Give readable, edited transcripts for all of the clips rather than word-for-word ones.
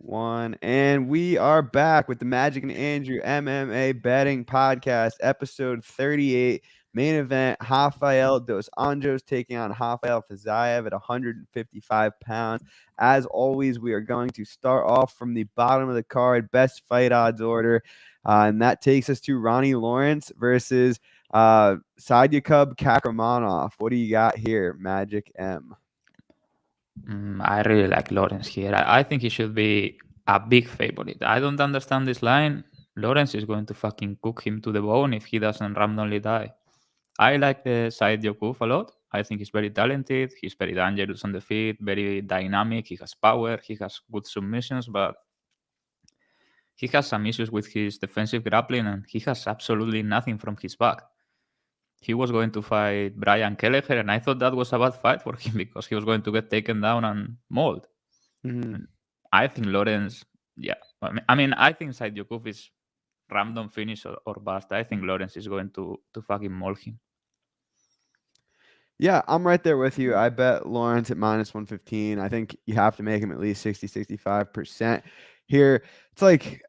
1. And we are back with the Magic and Andrew MMA Betting Podcast, episode 38. Main event, Rafael dos Anjos taking on Rafael Fiziev at 155 pounds. As always, we are going to start off from the bottom of the card, best fight odds order. And that takes us to Ronnie Lawrence versus Sadyakub Kakramanov. What do you got here, Magic M? I really like Lawrence here. I think he should be a big favorite. I don't understand this line. Lawrence is going to fucking cook him to the bone if he doesn't randomly die. I like the side Yokuf a lot. I think he's very talented. He's very dangerous on the feet, very dynamic. He has power. He has good submissions, but he has some issues with his defensive grappling, and he has absolutely nothing from his back. He was going to fight Brian Kelleher, and I thought that was a bad fight for him because he was going to get taken down and mauled. Mm-hmm. I think Lawrence, yeah. I think Said Yokuf is random finish or bust. I think Lawrence is going to fucking maul him. Yeah, I'm right there with you. I bet Lawrence at minus 115. I think you have to make him at least 65% here. It's like,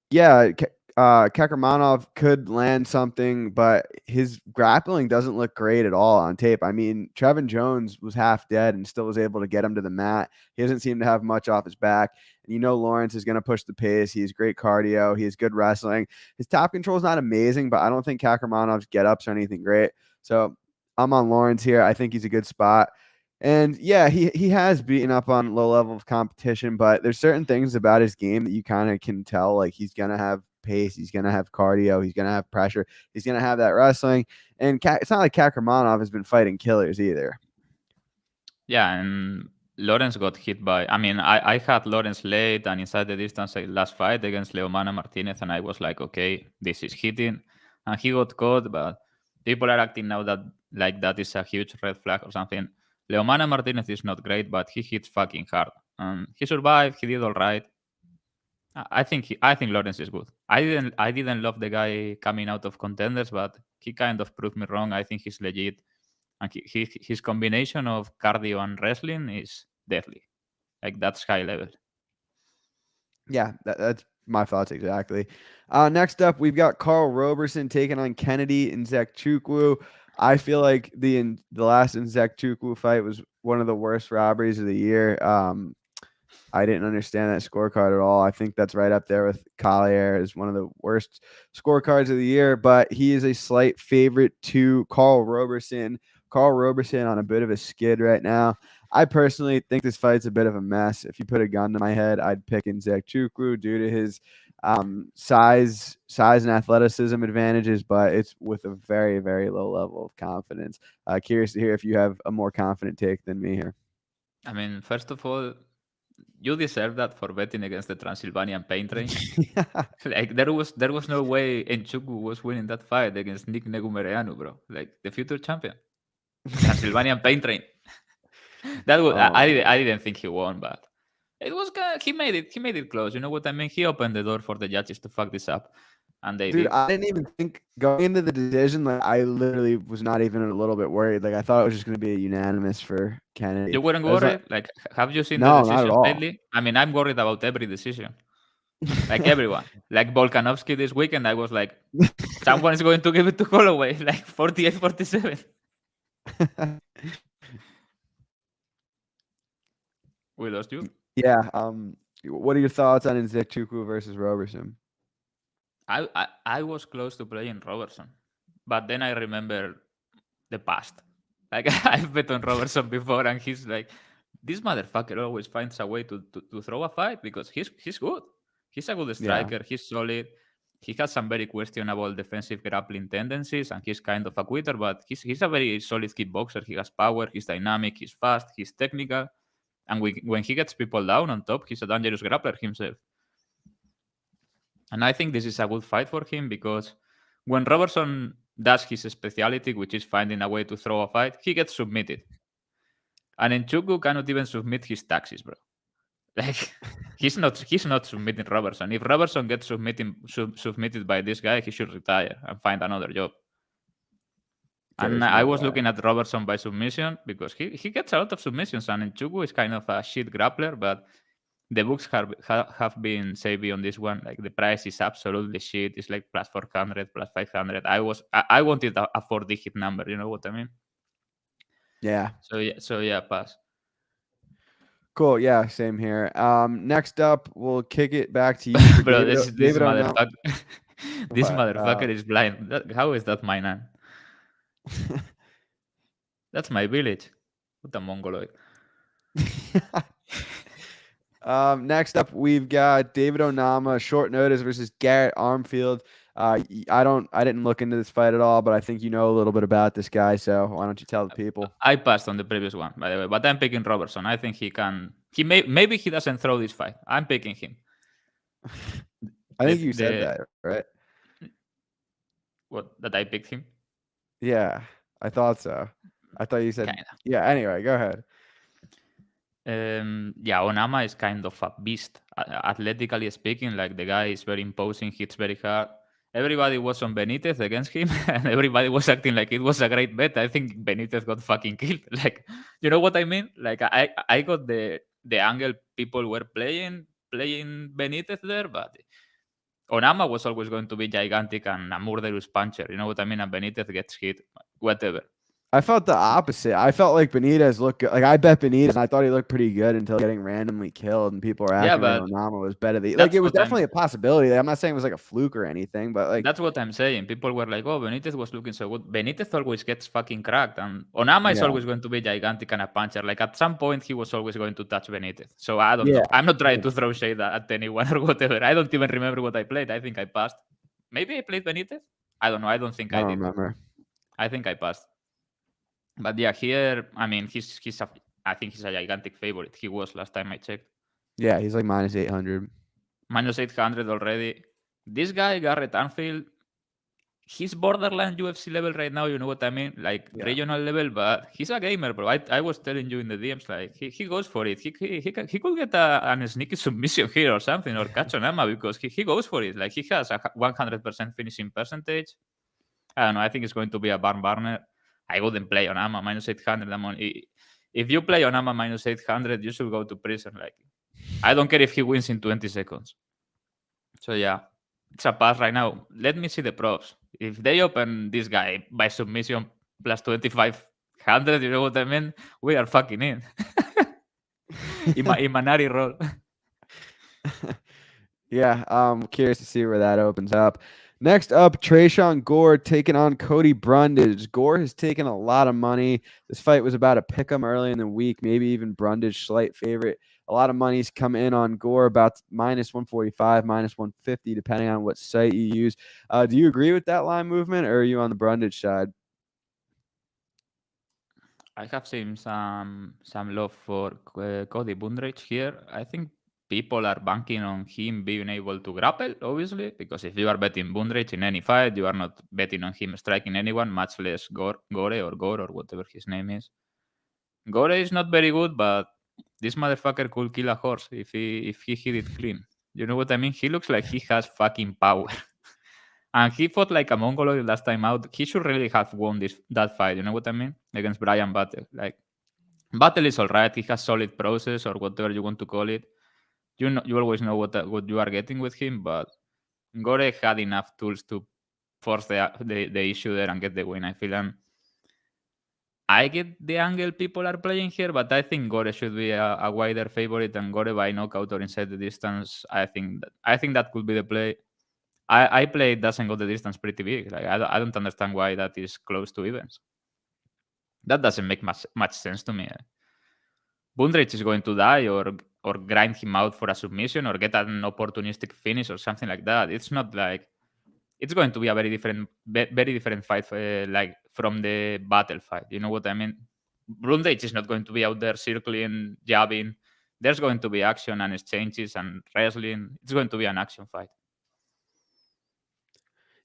yeah, Kakramanov could land something, but his grappling doesn't look great at all on tape. I mean, Trevin Jones was half dead and still was able to get him to the mat. He doesn't seem to have much off his back. And Lawrence is going to push the pace. He has great cardio. He has good wrestling. His top control is not amazing, but I don't think Kakramanov's get-ups are anything great. So I'm on Lawrence here. I think he's a good spot. And yeah, he has beaten up on low level of competition, but there's certain things about his game that you kind of can tell, like he's going to have pace, he's going to have cardio, he's going to have pressure, he's going to have that wrestling. And it's not like Kakramanov has been fighting killers either. Yeah, and Lawrence got hit by, I had Lawrence late and inside the distance last fight against Leomana Martinez, and I was like, okay, this is hitting. And he got caught, but people are acting now that is a huge red flag or something. Leomana Martinez is not great, but he hits fucking hard. He survived. He did all right. I think Lawrence is good. I didn't love the guy coming out of contenders, but he kind of proved me wrong. I think he's legit, and his combination of cardio and wrestling is deadly. Like that's high level. Yeah, that's my thoughts exactly. Next up, we've got Carl Roberson taking on Kennedy Nzechukwu. I feel like the last Nzechukwu fight was one of the worst robberies of the year. I didn't understand that scorecard at all. I think that's right up there with Collier as one of the worst scorecards of the year, but he is a slight favorite to Carl Roberson. Carl Roberson on a bit of a skid right now. I personally think this fight's a bit of a mess. If you put a gun to my head, I'd pick Nzechukwu due to his size and athleticism advantages, but it's with a very, very low level of confidence. Curious to hear if you have a more confident take than me here. I mean, first of all, you deserve that for betting against the Transylvanian Pain Train. Like there was no way Nchukwu was winning that fight against Nick Negumereanu, bro. Like the future champion, Transylvanian Pain Train. That was I didn't think he won, but it was he made it close. You know what I mean? He opened the door for the judges to fuck this up, and they did. I didn't even think going into the decision. Like I literally was not even a little bit worried. Like I thought it was just going to be a unanimous for Kennedy. You weren't worried? Like have you seen no, the decisions not at all. lately? I mean, I'm worried about every decision. Like everyone. Like Volkanovski this weekend, I was like, someone is going to give it to Holloway, like 48-47. We lost you? Yeah. What are your thoughts on Nzechukwu versus Roberson? I was close to playing Robertson, but then I remember the past. Like I've bet on Robertson before, and he's like, this motherfucker always finds a way to throw a fight because he's good. He's a good striker. Yeah. He's solid. He has some very questionable defensive grappling tendencies, and he's kind of a quitter, but he's a very solid kickboxer. He has power. He's dynamic. He's fast. He's technical. And when he gets people down on top, he's a dangerous grappler himself. And I think this is a good fight for him because when Robertson does his speciality, which is finding a way to throw a fight, he gets submitted. And Nchukwu cannot even submit his taxes, bro. Like he's not submitting Robertson. If Robertson gets submitted by this guy, he should retire and find another job. And I was looking at Robertson by submission because he gets a lot of submissions, and Nchukwu is kind of a shit grappler, but The books have been savvy on this one. Like the price is absolutely shit. It's like plus 400, plus 500. I wanted a 4-digit number. You know what I mean? Yeah. So yeah, pass. Cool. Yeah, same here. Next up, we'll kick it back to you for Bro, David. this David O'Neill. motherfucker. This What? motherfucker is blind. How is that my nan? That's my village. What a mongoloid. Next up, we've got David Onama, short notice versus Garrett Armfield. I didn't look into this fight at all, but I think you know a little bit about this guy. So why don't you tell the people? I passed on the previous one, by the way, but I'm picking Robertson. I think he can. Maybe he doesn't throw this fight. I'm picking him. I think you said that, right? What, that I picked him? Yeah, I thought so. I thought you said. Kinda. Yeah. Anyway, go ahead. Yeah, Onama is kind of a beast. Athletically speaking, like the guy is very imposing, hits very hard. Everybody was on Benitez against him, and everybody was acting like it was a great bet. I think Benitez got fucking killed. Like, you know what I mean? Like, I got the angle people were playing Benitez there, but Onama was always going to be gigantic and a murderous puncher. You know what I mean? And Benitez gets hit, whatever. I felt the opposite. I felt like Benitez looked good. Like I bet Benitez, and I thought he looked pretty good until getting randomly killed, and people were acting like Onama was better than. Like it was definitely a possibility. I'm not saying it was like a fluke or anything, but like that's what I'm saying. People were like, "Oh, Benitez was looking so good." Benitez always gets fucking cracked, and Onama is always going to be gigantic and a puncher. Like at some point, he was always going to touch Benitez. So I don't know. I'm not trying to throw shade at anyone or whatever. I don't even remember what I played. I think I passed. Maybe I played Benitez. I don't know. I don't think I did. Remember. I think I passed. But yeah, here, I mean, I think he's a gigantic favorite. He was last time I checked. Yeah, he's like minus 800. Minus 800 already. This guy, Garrett Armfield, he's borderline UFC level right now. You know what I mean? Like regional level, but he's a gamer, bro. I was telling you in the DMs, like he goes for it. He could get a sneaky submission here or something, or catch Onama because he goes for it. Like he has a 100% finishing percentage. I don't know. I think it's going to be a barn burner. I wouldn't play Onama minus 800. If you play Onama minus 800, you should go to prison. Like, I don't care if he wins in 20 seconds. So yeah, it's a pass right now. Let me see the props. If they open this guy by submission plus 2,500, you know what I mean? We are fucking in. Imanari roll. Yeah, I'm curious to see where that opens up. Next up, Tresean Gore taking on Cody Brundage. Gore has taken a lot of money. This fight was about a pick 'em early in the week, maybe even Brundage slight favorite. A lot of money's come in on Gore, about minus 145, minus 150, depending on what site you use. Do you agree with that line movement, or are you on the Brundage side? I have seen some love for Cody Brundage here. I think people are banking on him being able to grapple, obviously, because if you are betting Brundage in any fight, you are not betting on him striking anyone, much less Gore or whatever his name is. Gore is not very good, but this motherfucker could kill a horse if he hit it clean. You know what I mean? He looks like he has fucking power. And he fought like a Mongoloid last time out. He should really have won that fight. You know what I mean? Against Brian Battle. Like, Battle is alright. He has solid process or whatever you want to call it. You always know what you are getting with him. But Gore had enough tools to force the issue there and get the win. I feel. And I get the angle people are playing here, but I think Gore should be a wider favorite, and Gore by knockout or inside the distance. I think that could be the play. I play doesn't go the distance pretty big. Like I don't understand why that is close to evens. That doesn't make much sense to me. Brundage is going to die or grind him out for a submission or get an opportunistic finish or something like that. It's not like it's going to be a very different fight, like from the battle fight. You know what I mean? Brundage is not going to be out there circling, jabbing. There's going to be action and exchanges and wrestling. It's going to be an action fight.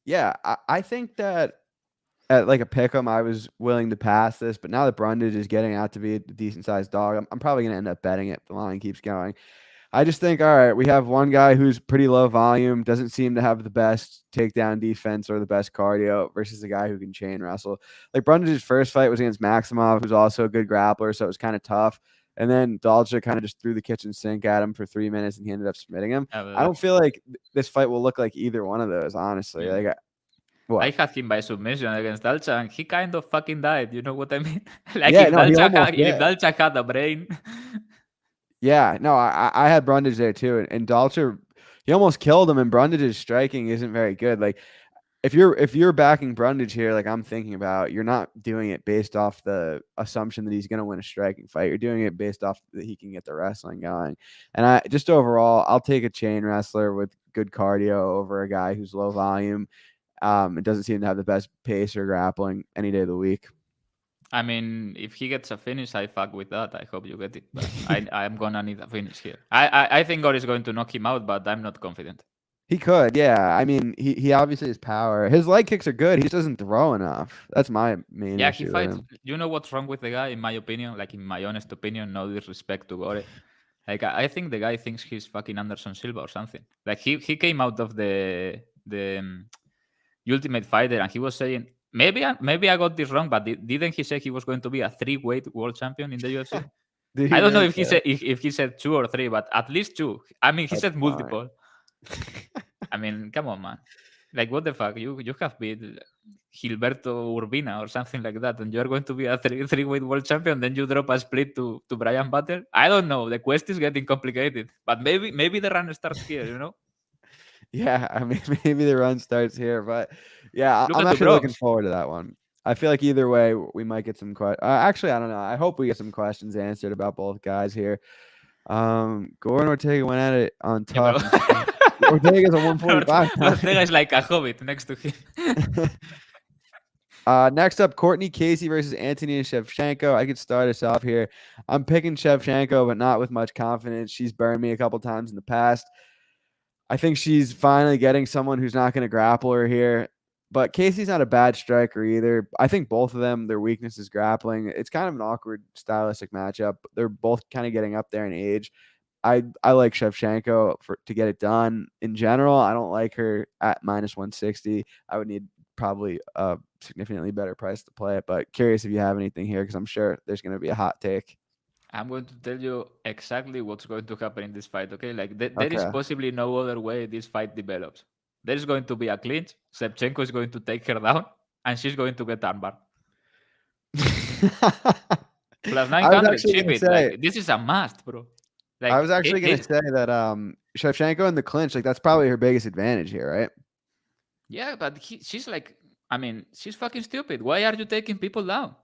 Yeah, I think that at like a pick'em, I was willing to pass this, but now that Brundage is getting out to be a decent sized dog, I'm probably going to end up betting it if the line keeps going. I just think, all right, we have one guy who's pretty low volume, doesn't seem to have the best takedown defense or the best cardio versus a guy who can chain wrestle. Like Brundage's first fight was against Maximov, who's also a good grappler, so it was kind of tough. And then Dalcha kind of just threw the kitchen sink at him for 3 minutes, and he ended up submitting him. I don't feel like this fight will look like either one of those, honestly. Yeah. Like, what? I had him by submission against Dalcha, and he kind of fucking died. You know what I mean? Like Yeah, if no, he Dalcha almost had, did. if Dalcha had a brain. Yeah, no, I had Brundage there too, and Dalcher, he almost killed him, and Brundage's striking isn't very good. Like, if you're backing Brundage here, like I'm thinking about, you're not doing it based off the assumption that he's going to win a striking fight. You're doing it based off that he can get the wrestling going. And I just overall, I'll take a chain wrestler with good cardio over a guy who's low volume. It doesn't seem to have the best pace or grappling any day of the week. I mean, if he gets a finish, I fuck with that. I hope you get it. But I'm gonna need a finish here. I think God is going to knock him out, but I'm not confident. He could, yeah. I mean, he obviously has power. His leg kicks are good. He just doesn't throw enough. That's my main Yeah, issue he with fights. him. You know what's wrong with the guy, in my opinion? Like, in my honest opinion, no disrespect to Gore. Like, I think the guy thinks he's fucking Anderson Silva or something. Like, he came out of the Ultimate Fighter, and he was saying, maybe I got this wrong, but didn't he say he was going to be a 3-weight world champion in the UFC? Did I don't know really if he said if he said 2 or 3, but at least 2. I mean, he That's said fine. multiple. I mean, come on, man. Like, what the fuck? You have beat Gilberto Urbina or something like that, and you're going to be a three-weight world champion. Then you drop a split to Brian Butler. I don't know. The quest is getting complicated, but maybe the run starts here. You know. Yeah, I mean, maybe the run starts here, but yeah, Look I'm at the actually looking Bronx. forward to that one. I feel like either way, we might get some questions. Actually, I don't know. I hope we get some questions answered about both guys here. Gordon Ortega went at it on Yeah, tough. Ortega's a 145. Ortega is like a hobbit next to him. Next up, Courtney Casey versus Antonina Shevchenko. I could start us off here. I'm picking Shevchenko, but not with much confidence. She's burned me a couple times in the past. I think she's finally getting someone who's not going to grapple her here. But Casey's not a bad striker either. I think both of them, their weakness is grappling. It's kind of an awkward stylistic matchup. They're both kind of getting up there in age. I like Shevchenko to get it done. In general, I don't like her at minus 160. I would need probably a significantly better price to play it. But curious if you have anything here, because I'm sure there's going to be a hot take. I'm going to tell you exactly what's going to happen in this fight, okay? Like, there is Okay. possibly no other way this fight develops. There's going to be a clinch. Shevchenko is going to take her down, and she's going to get armbar. Plus 900, chip it. Like, this is a must, bro. Like, I was actually going to say that Shevchenko in the clinch, like that's probably her biggest advantage here, right? Yeah, but she's like, I mean, she's fucking stupid. Why are you taking people down?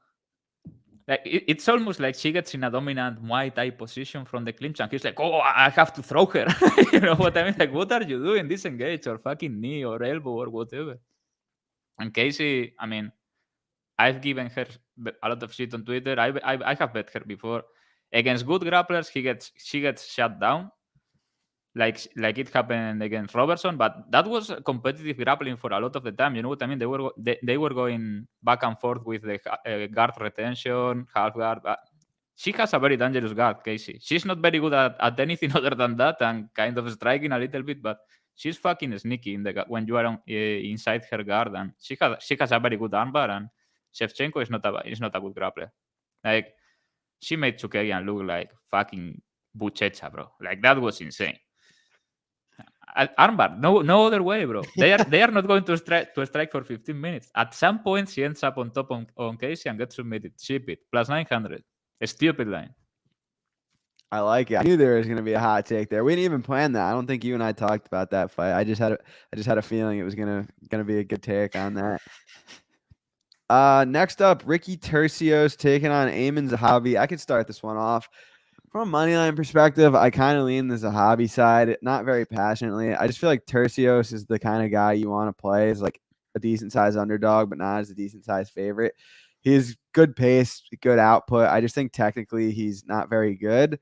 Like, it's almost like she gets in a dominant Muay Thai position from the clinch, and he's like, "Oh, I have to throw her." You know what I mean? Like, what are you doing? Disengage or fucking knee or elbow or whatever. And Casey, I mean, I've given her a lot of shit on Twitter. I have bet her before. Against good grapplers, she gets shut down, like it happened against Robertson. But that was competitive grappling for a lot of the time. You know what I mean? They were going back and forth with the guard retention, half guard. She has a very dangerous guard, Casey. She's not very good at anything other than that, and kind of striking a little bit, but she's fucking sneaky when you are inside her guard, and she has a very good armbar, and Shevchenko is not a good grappler. Like, she made Chukarian look like fucking Buchecha, bro. Like, that was insane. Armbar, no other way, bro. They are not going to strike for 15 minutes. At some point, she ends up on top on Casey and gets submitted. Ship it. Plus 900. A stupid line. I like it. I knew there was going to be a hot take there. We didn't even plan that. I don't think you and I talked about that fight. I just had a feeling it was going to be a good take on that. Next up, Ricky Tercios taking on Eamon Zahabi. I could start this one off. From a moneyline perspective, I kind of lean the Zahabi side, not very passionately. I just feel like Tercios is the kind of guy you want to play as like a decent sized underdog, but not as a decent sized favorite. He's good pace, good output. I just think technically he's not very good.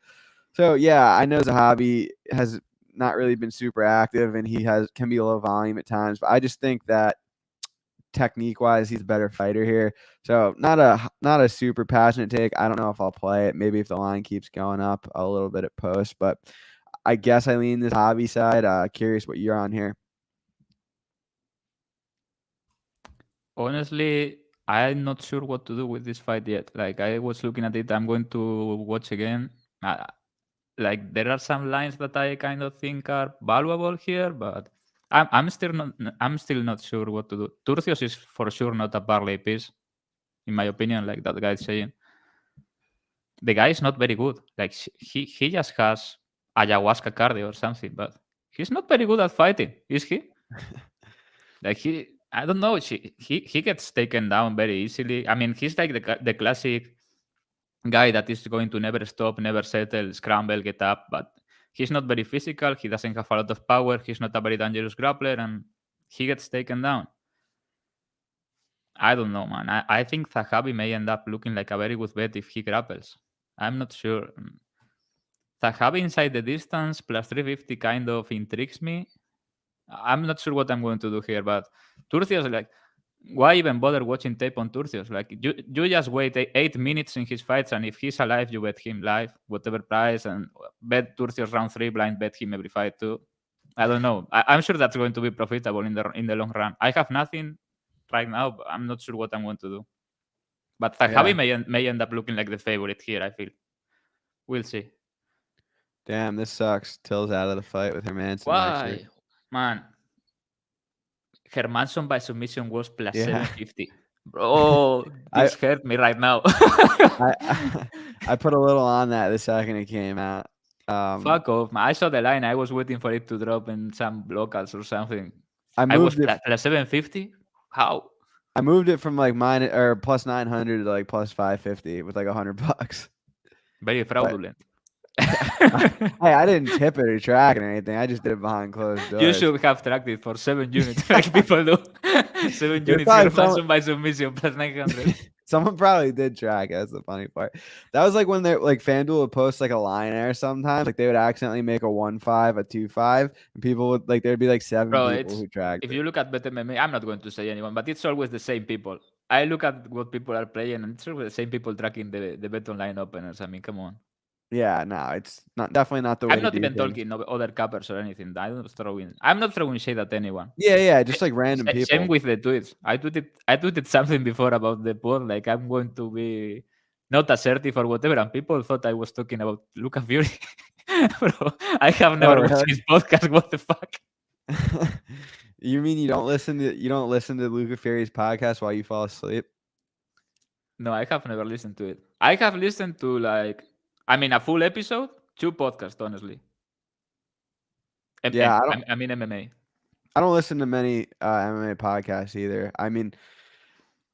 So yeah, I know Zahabi has not really been super active, and he can be a low volume at times. But I just think that technique wise, he's a better fighter here. So not a super passionate take. I don't know if I'll play it. Maybe if the line keeps going up a little bit at post, but I guess I lean this hobby side. Curious what you're on here. Honestly, I'm not sure what to do with this fight yet. Like, I was looking at it. I'm going to watch again. Uh, like there are some lines that I kind of think are valuable here, but I'm still not sure what to do. Turcios is for sure not a parlay piece, in my opinion. Like that guy is saying, the guy is not very good. Like he just has ayahuasca cardio or something, but he's not very good at fighting, is he? Like I don't know. He gets taken down very easily. I mean, he's like the classic guy that is going to never stop, never settle, scramble, get up. But he's not very physical. He doesn't have a lot of power. He's not a very dangerous grappler, and he gets taken down. I don't know, man. I think Zahavi may end up looking like a very good bet if he grapples. I'm not sure. Zahavi inside the distance plus 350 kind of intrigues me. I'm not sure what I'm going to do here, but Turcios, like, why even bother watching tape on Turcios? Like, you just wait 8 minutes in his fights, and if he's alive, you bet him live, whatever price, and bet Turcios round 3, blind bet him every fight too. I don't know. I'm sure that's going to be profitable in the long run. I have nothing right now, but I'm not sure what I'm going to do. But Zahavi may end up looking like the favorite here, I feel. We'll see. Damn, this sucks. Till's out of the fight with Hermanson. Why? Man, Hermanson by submission was plus Yeah. 750. Bro, this hurt me right now. I put a little on that the second it came out. Fuck off, man. I saw the line. I was waiting for it to drop in some locals or something. I was moved it. plus 750? How? I moved it from like plus 900 to like plus 550 with like $100. Very fraudulent. Hey, I didn't tip it or track it or anything. I just did it behind closed doors. You should have tracked it for 7 units, like people do. 7 units Hermanson by submission plus 900. Someone probably did track it. That's the funny part. That was like when they're like FanDuel would post like a line there sometimes. Like they would accidentally make a 1-5, a 2-5, and people would like there'd be like 7 people who tracked. If you look at BetMMA, I'm not going to say anyone, but it's always the same people. I look at what people are playing, and it's always the same people tracking the bet online openers. I mean, come on. Yeah, no, it's definitely not the way. I'm not even talking other cappers or anything. I'm not throwing shade at anyone. Yeah, just like random people. Same with the tweets. I tweeted something before about the pod, like I'm going to be not assertive or whatever, and people thought I was talking about Luca Fury. Bro, I have never watched his podcast. What the fuck? You mean you don't listen to Luca Fury's podcast while you fall asleep? No, I have never listened to it. I have listened to a full episode, 2 podcasts, honestly. Yeah, I mean MMA. I don't listen to many MMA podcasts either. I mean,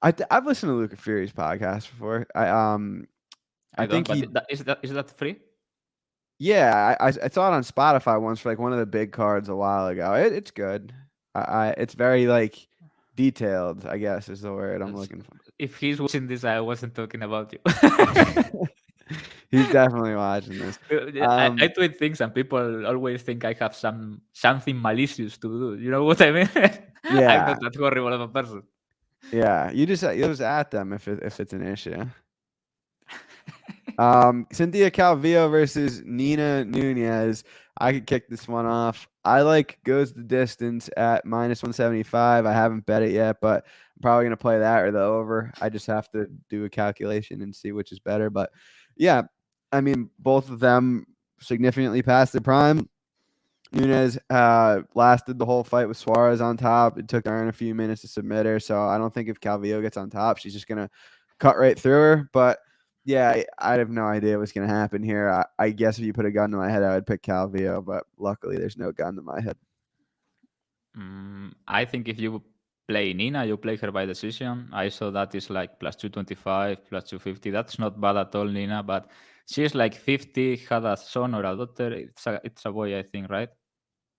I've listened to Luca Fury's podcast before. I think is that free? Yeah, I saw it on Spotify once for like one of the big cards a while ago. It's good. It's very like detailed, I guess is the word I'm looking for. If he's watching this, I wasn't talking about you. He's definitely watching this. I tweet things and people always think I have something malicious to do. You know what I mean? Yeah. I'm not that horrible of a person. Yeah, you just at them if it's an issue. Cynthia Calvillo versus Nina Nunez. I could kick this one off. I like goes the distance at minus 175. I haven't bet it yet, but I'm probably gonna play that or the over. I just have to do a calculation and see which is better. But yeah, I mean both of them significantly past their prime. Nunez lasted the whole fight with Suarez on top. It took her a few minutes to submit her, so I don't think if Calvillo gets on top, she's just gonna cut right through her. But yeah, I have no idea what's going to happen here. I guess if you put a gun to my head, I would pick Calvillo, but luckily there's no gun to my head. I think if you play Nina, you play her by decision. I saw that is like plus 225, plus 250. That's not bad at all, Nina, but she's like 50, had a son or a daughter. It's a boy, I think, right?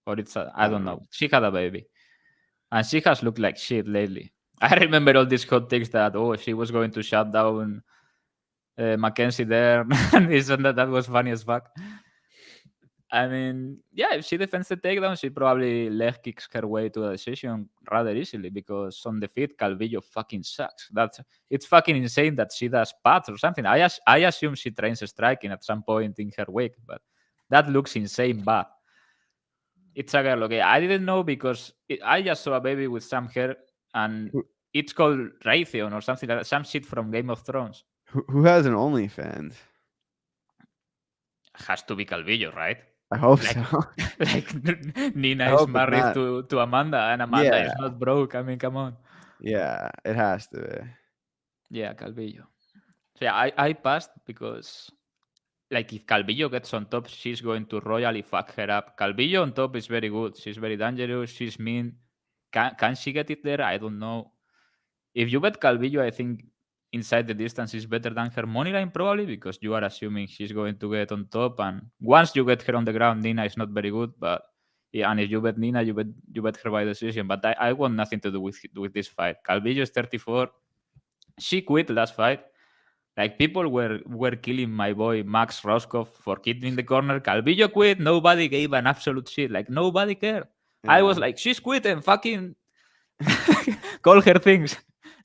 Or I don't know. She had a baby. And she has looked like shit lately. I remember all these hot takes that, she was going to shut down Mackenzie there, and that was funny as fuck. I mean, yeah, if she defends the takedown, she probably leg kicks her way to a decision rather easily because on the feet, Calvillo fucking sucks. It's fucking insane that she does pads or something. I assume she trains striking at some point in her week, but that looks insane bad. It's a girl, okay. I didn't know because I just saw a baby with some hair, and it's called Raytheon or something like that, some shit from Game of Thrones. Who has an OnlyFans? has to be Calvillo, right? I hope Like, so. like Nina I is hope it's married not. to Amanda, and Amanda Yeah, is not broke. I mean, come on. yeah, it has to be. Yeah, Calvillo. So yeah, I passed because like if Calvillo gets on top, she's going to royally fuck her up. Calvillo on top is very good. She's very dangerous. She's mean. Can she get it there? I don't know. If you bet Calvillo, I think inside the distance is better than her money line probably because you are assuming she's going to get on top. And once you get her on the ground, Nina is not very good. But yeah, and if you bet Nina, you bet her by decision. But I want nothing to do with this fight. Calvillo is 34. She quit last fight. Like people were killing my boy Max Roscoff for quitting in the corner. Calvillo quit. Nobody gave an absolute shit. Like nobody cared. I was Yeah. like, she's quit and fucking call her things.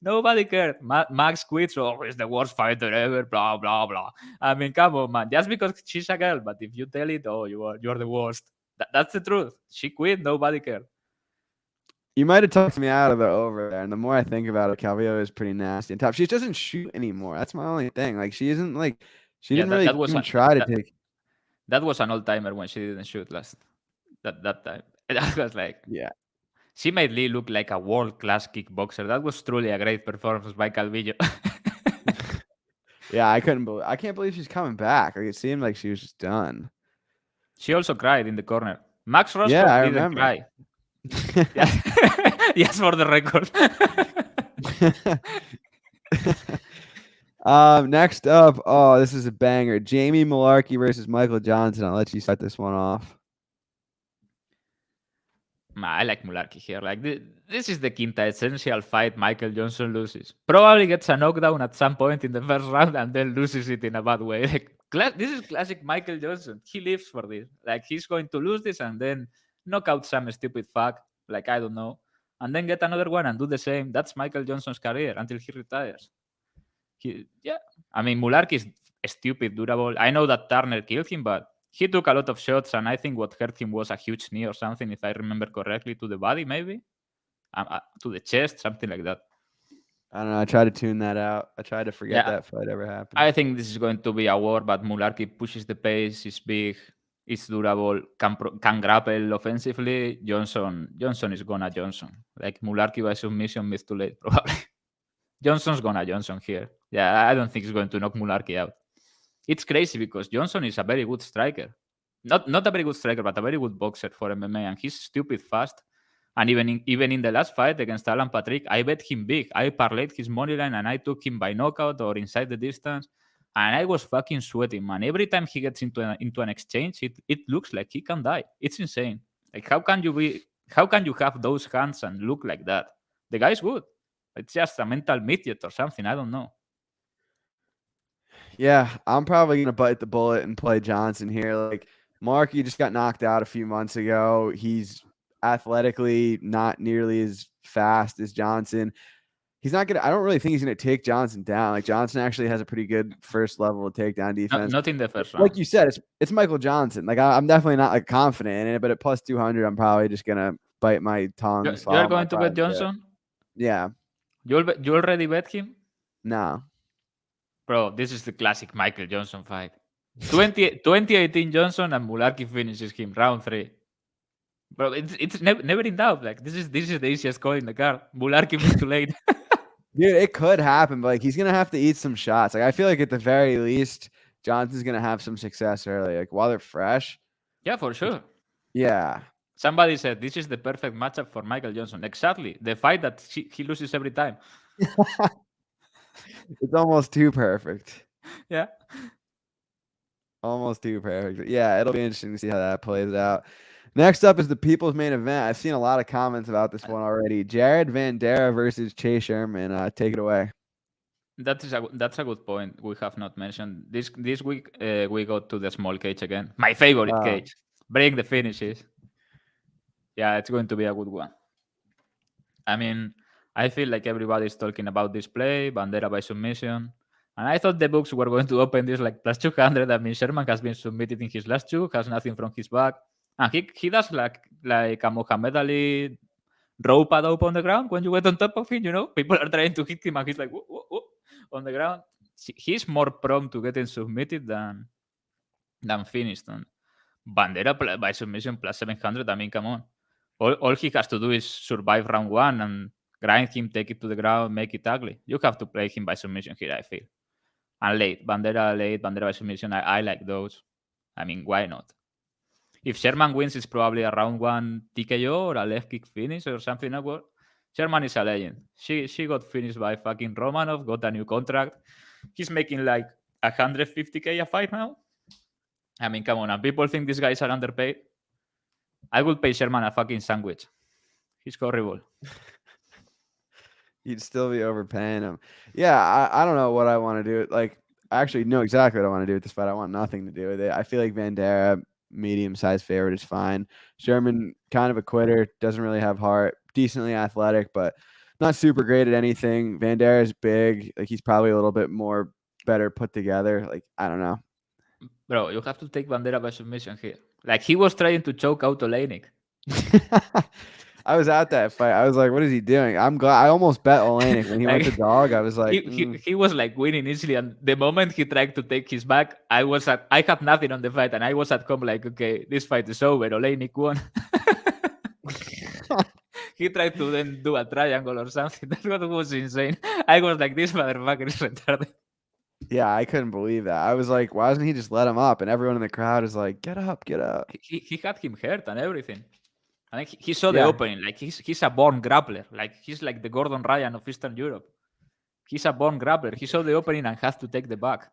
Nobody cared. Max quits. Oh, he's the worst fighter ever. Blah blah blah. I mean, come on, man. Just because she's a girl, but if you tell it, oh, you're the worst. That's the truth. She quit. Nobody cared. You might have talked me out of the over there, and the more I think about it, Calvillo is pretty nasty and tough. She doesn't shoot anymore. That's my only thing. Like she isn't like she Yeah, didn't really that was even an try to take. that was an old timer when she didn't shoot last that time. That was like Yeah, she made Lee look like a world class kickboxer. That was truly a great performance by Calvillo. yeah. I can't believe she's coming back. Like it seemed like she was just done. She also cried in the corner. Max Yeah, Roscoff I didn't remember. cry. Yeah. Yes, for the record. Next up, oh, this is a banger. Jamie Malarkey versus Michael Johnson. I'll let you start this one off. I like Mularkey here. Like this is the quintessential fight Michael Johnson loses. Probably gets a knockdown at some point in the first round and then loses it in a bad way. Like this is classic Michael Johnson. He lives for this. Like he's going to lose this and then knock out some stupid fuck. Like I don't know, and then get another one and do the same. That's Michael Johnson's career until he retires. Yeah. I mean, Mularkey is stupid, durable. I know that Turner killed him, but he took a lot of shots, and I think what hurt him was a huge knee or something, if I remember correctly, to the body, maybe to the chest, something like that. I don't know. I tried to tune that out. I tried to forget Yeah, that fight ever happened. I think this is going to be a war, but Mularkey pushes the pace, is big, is durable, can grapple offensively. Johnson is gonna Johnson. Like Mularkey by submission, mid to late, probably. Johnson's gonna Johnson here. Yeah, I don't think he's going to knock Mularkey out. It's crazy because Johnson is a very good striker. Not a very good striker, but a very good boxer for MMA, and he's stupid fast. And even in the last fight against Alan Patrick, I bet him big. I parlayed his money line and I took him by knockout or inside the distance. And I was fucking sweating, man. Every time he gets into an exchange, it looks like he can die. It's insane. Like how can you have those hands and look like that? The guy's good. It's just a mental midget or something. I don't know. Yeah, I'm probably gonna bite the bullet and play Johnson here. Like Markey just got knocked out a few months ago. He's athletically not nearly as fast as Johnson. He's not gonna. I don't really think he's gonna take Johnson down. Like Johnson actually has a pretty good first level of takedown defense. Not in the first round. Like you said, it's Michael Johnson. Like I'm definitely not like confident in it, but at plus 200, I'm probably just gonna bite my tongue. You are going to bet Johnson? Yeah. You already bet him? No. Bro, this is the classic Michael Johnson fight. 2018 Johnson and Mularkey finishes him round 3. Bro, it's never in doubt. Like this is the easiest call in the card. Mularkey missed too late. Dude, it could happen, but like he's gonna have to eat some shots. Like I feel like at the very least, Johnson's gonna have some success early, like while they're fresh. Yeah, for sure. Yeah. Somebody said this is the perfect matchup for Michael Johnson. Exactly. The fight that he loses every time. It's almost too perfect. Yeah. Almost too perfect. Yeah, it'll be interesting to see how that plays out. Next up is the people's main event. I've seen a lot of comments about this one already. Jared Vandera versus Chase Sherman. Take it away. That's a good point we have not mentioned. This week we go to the small cage again. My favorite cage. Break the finishes. Yeah, it's going to be a good one. I mean, I feel like everybody's talking about this play, Bandera by submission. And I thought the books were going to open this like plus 200. I mean, Sherman has been submitted in his last two, has nothing from his back. And he does like a Muhammad Ali rope a dope on the ground when you get on top of him, you know? People are trying to hit him and he's like, whoop, whoop, whoop, on the ground. He's more prone to getting submitted than than finished. And Bandera by submission plus 700. I mean, come on. All he has to do is survive round one and grind him, take it to the ground, make it ugly. You have to play him by submission here, I feel. And late, Bandera by submission, I like those. I mean, why not? If Sherman wins, it's probably a round one TKO or a left kick finish or something like that. Sherman is a legend. She got finished by fucking Romanov, got a new contract. He's making like 150K a fight now. I mean, come on, and people think these guys are underpaid. I would pay Sherman a fucking sandwich. He's horrible. You'd still be overpaying him. Yeah, I don't know what I want to do. Like, I actually know exactly what I want to do with this fight. I want nothing to do with it. I feel like Vandera, medium-sized favorite, is fine. Sherman, kind of a quitter, doesn't really have heart, decently athletic, but not super great at anything. Vandera is big. Like, he's probably a little bit more better put together. Like, I don't know. Bro, you have to take Bandera by submission here. Like, he was trying to choke out Oleinik. I was at that fight. I was like, what is he doing? I'm glad. I almost bet Oleinik when he went to dog. I was like, he was like winning easily. And the moment he tried to take his back, I had nothing on the fight. And I was at home like, okay, this fight is over. Oleinik won. He tried to then do a triangle or something. That was insane. I was like, this motherfucker is retarded. Yeah, I couldn't believe that. I was like, why doesn't he just let him up? And everyone in the crowd is like, get up, get up. He had him hurt and everything. I think he saw the opening. Like, he's a born grappler. Like, he's like the Gordon Ryan of Eastern Europe. He's a born grappler. He saw the opening and had to take the back.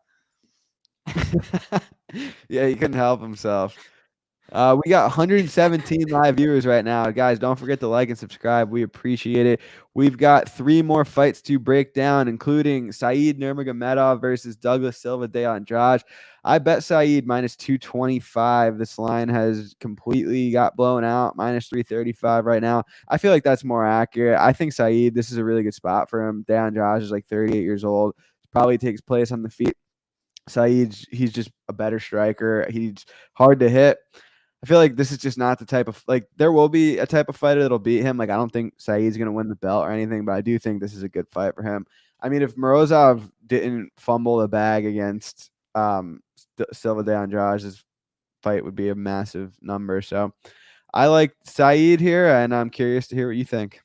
Yeah, he couldn't help himself. We got 117 live viewers right now. Guys, don't forget to like and subscribe. We appreciate it. We've got 3 more fights to break down, including Said Nurmagomedov versus Douglas Silva de Andrade. I bet Said minus 225. This line has completely got blown out. Minus 335 right now. I feel like that's more accurate. I think Said, this is a really good spot for him. De Andrade is like 38 years old. Probably takes place on the feet. Said, he's just a better striker. He's hard to hit. I feel like this is just not the type of, like, there will be a type of fighter that'll beat him. Like, I don't think Said's going to win the belt or anything, but I do think this is a good fight for him. I mean, if Morozov didn't fumble the bag against Silva de Andrade's fight would be a massive number. So I like Said here, and I'm curious to hear what you think.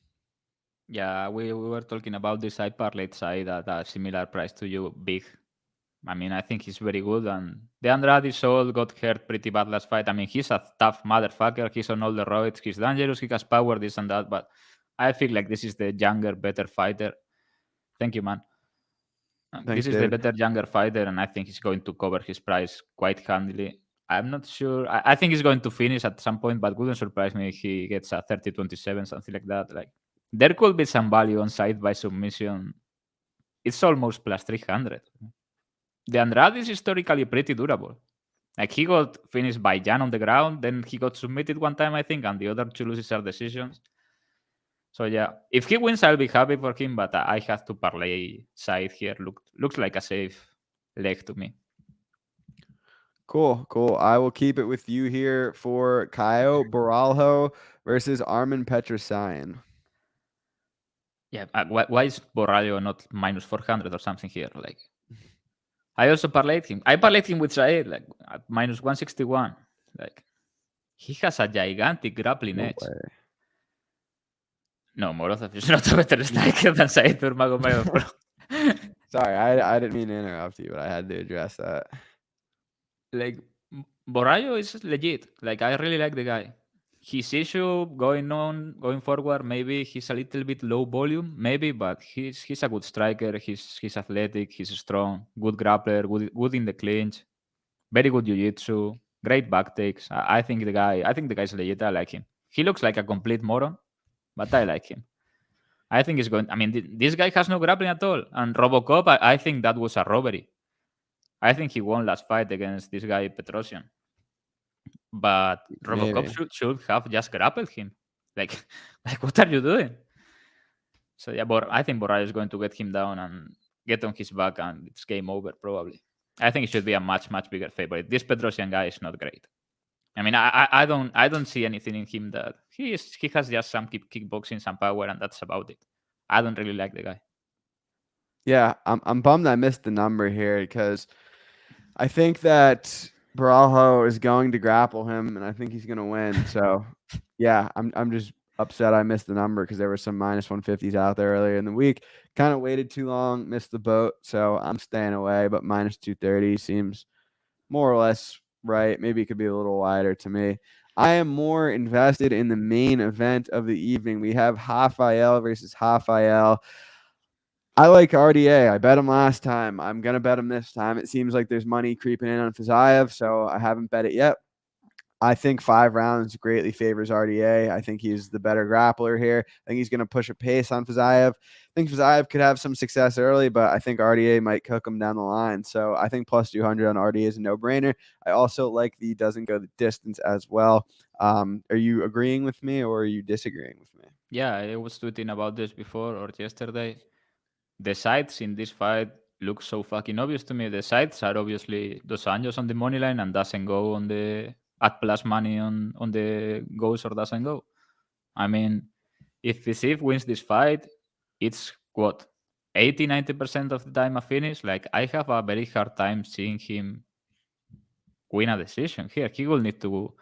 Yeah, we were talking about this. I parlayed Said at a similar price to you, big. I mean, I think he's very good. And De Andrade Soul got hurt pretty bad last fight. I mean, he's a tough motherfucker. He's on all the roids. He's dangerous. He has power, this and that. But I feel like this is the younger, better fighter. Thank you, man. Thanks, this is David. the better, younger fighter. And I think he's going to cover his price quite handily. I'm not sure. I think he's going to finish at some point, but wouldn't surprise me if he gets a 30-27, something like that. Like, there could be some value on side by submission. It's almost plus 300. De Andrade is historically pretty durable. Like, he got finished by Jan on the ground, then he got submitted one time, I think, and the other 2 losses are decisions. So yeah, if he wins, I'll be happy for him, but I have to parlay side here. Looks like a safe leg to me. Cool. I will keep it with you here for Caio Borralho versus Armen Petrosyan. Yeah, why is Borralho not minus 400 or something here? Like, I also parlayed him. I parlayed him with Said, like, at minus 161. Like, he has a gigantic grappling edge. Way. No, Morozov is not a better striker than Said Nurmagomedov. Sorry, I didn't mean to interrupt you, but I had to address that. Like, Borralho is legit. Like, I really like the guy. His issue going forward, maybe he's a little bit low volume, maybe, but he's a good striker. He's athletic. He's strong. Good grappler. Good in the clinch. Very good jiu-jitsu. Great back takes. I think the guy's legit. I like him. He looks like a complete moron, but I like him. I think he's going. I mean, this guy has no grappling at all. And Robocop, I think that was a robbery. I think he won last fight against this guy Petrosyan. But Robocop should have just grappled him. Like, what are you doing? So yeah, but I think Borralho is going to get him down and get on his back, and it's game over probably. I think it should be a much bigger favorite. This Petrosyan guy is not great. I mean, I don't see anything in him that he has just some kickboxing, some power, and that's about it. I don't really like the guy. Yeah, I'm bummed I missed the number here because I think that Barajo is going to grapple him, and I think he's going to win. So, yeah, I'm just upset I missed the number because there were some minus 150s out there earlier in the week. Kind of waited too long, missed the boat, so I'm staying away. But minus 230 seems more or less right. Maybe it could be a little wider to me. I am more invested in the main event of the evening. We have Rafael versus Rafael. I like RDA. I bet him last time. I'm going to bet him this time. It seems like there's money creeping in on Fiziev, so I haven't bet it yet. I think 5 rounds greatly favors RDA. I think he's the better grappler here. I think he's going to push a pace on Fiziev. I think Fiziev could have some success early, but I think RDA might cook him down the line. So I think plus 200 on RDA is a no-brainer. I also like the doesn't go the distance as well. Are you agreeing with me or are you disagreeing with me? Yeah, I was tweeting about this before or yesterday. The sides in this fight look so fucking obvious to me. The sides are obviously Dos Anjos on the money line and doesn't go on the at plus money on the goes or doesn't go. I mean, if Fiziev wins this fight, it's what 80-90% of the time a finish. Like I have a very hard time seeing him win a decision here. He will need to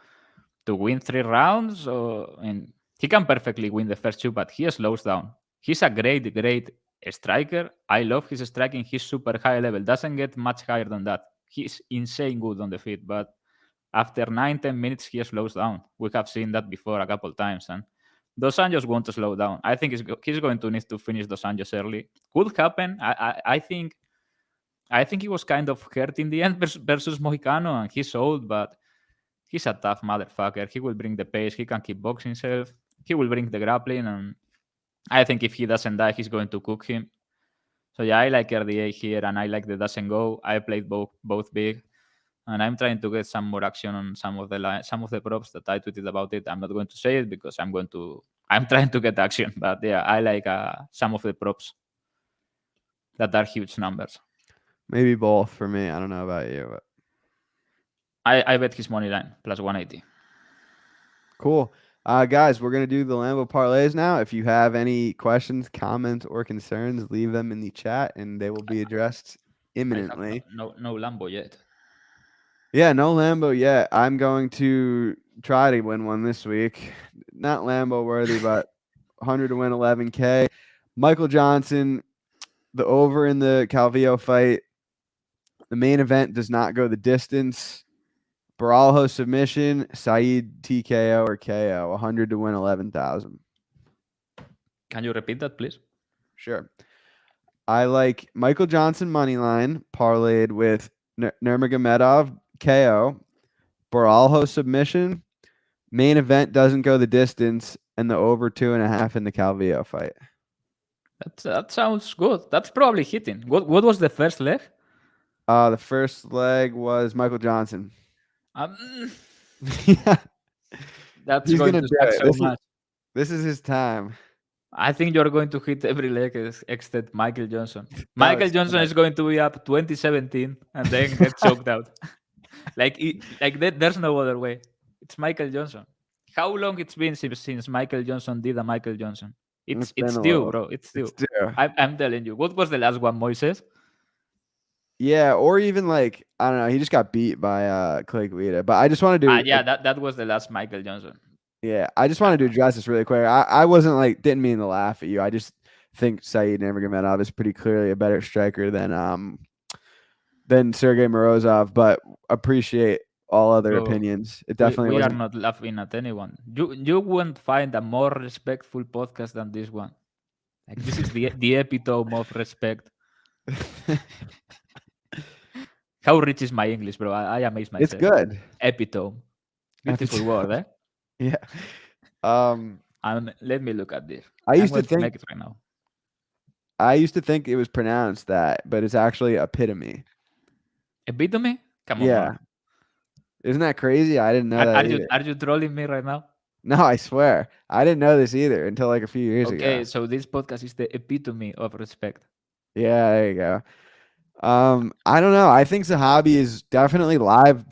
win 3 rounds, and he can perfectly win the first 2, but he slows down. He's a great striker. I love his striking. He's super high level. Doesn't get much higher than that. He's insane good on the feet, but after 9-10 minutes, he slows down. We have seen that before a couple times, and Dos Anjos want to slow down. I think he's going to need to finish Dos Anjos early. Could happen. I think he was kind of hurt in the end versus Mohicano, and he's old, but he's a tough motherfucker. He will bring the pace. He can keep boxing himself. He will bring the grappling, and I think if he doesn't die, he's going to cook him. So yeah, I like RDA here, and I like the doesn't go. I played both big, and I'm trying to get some more action on some of the props that I tweeted about it. I'm not going to say it because I'm trying to get action, but yeah, I like some of the props that are huge numbers. Maybe both for me. I don't know about you, but I bet his money line plus 180. cool. Guys, we're going to do the Lambo parlays now. If you have any questions, comments, or concerns, leave them in the chat and they will be addressed imminently. No Lambo yet. Yeah, no Lambo yet. I'm going to try to win one this week. Not Lambo worthy, but 100 to win 11K. Michael Johnson, the over in the Calvillo fight. The main event does not go the distance. Barajo submission, Saeed TKO or KO, 100 to win 11,000. Can you repeat that, please? Sure. I like Michael Johnson money line parlayed with Nurmagomedov KO, Barajo submission, main event doesn't go the distance, and the over 2.5 in the Calvillo fight. That sounds good. That's probably hitting. What was the first leg? The first leg was Michael Johnson. Yeah. That's He's going gonna to do suck it. so much. This is his time. I think you're going to hit every leg except Michael Johnson. No, Michael it's Johnson not. is going to be up 2017 and then get choked out. There's no other way. It's Michael Johnson. How long it's been since Michael Johnson did a Michael Johnson? It's been a due, little. bro. It's due. It's due. I'm telling you. What was the last one, Moises? Yeah, or even like I don't know. He just got beat by Clay Guida. But I just want to do. Yeah, that was the last Michael Johnson. Yeah, I just wanted to address this really quick. I wasn't didn't mean to laugh at you. I just think Saeed Nurmagomedov is pretty clearly a better striker than Sergey Morozov, but appreciate all other opinions. It definitely we wasn't. are not laughing at anyone. You won't find a more respectful podcast than this one. Like this is the epitome of respect. How rich is my English, bro? I amaze myself. It's good. Epitome. Beautiful word, eh? Yeah. Let me look at this. I used to think make it right now. I used to think it was pronounced that, but it's actually epitome. Epitome? Come on. Yeah. Man. Isn't that crazy? I didn't know that either. Are you trolling me right now? No, I swear. I didn't know this either until like a few years ago. Okay, so this podcast is the epitome of respect. Yeah, there you go. I don't know. I think Zahabi is definitely live.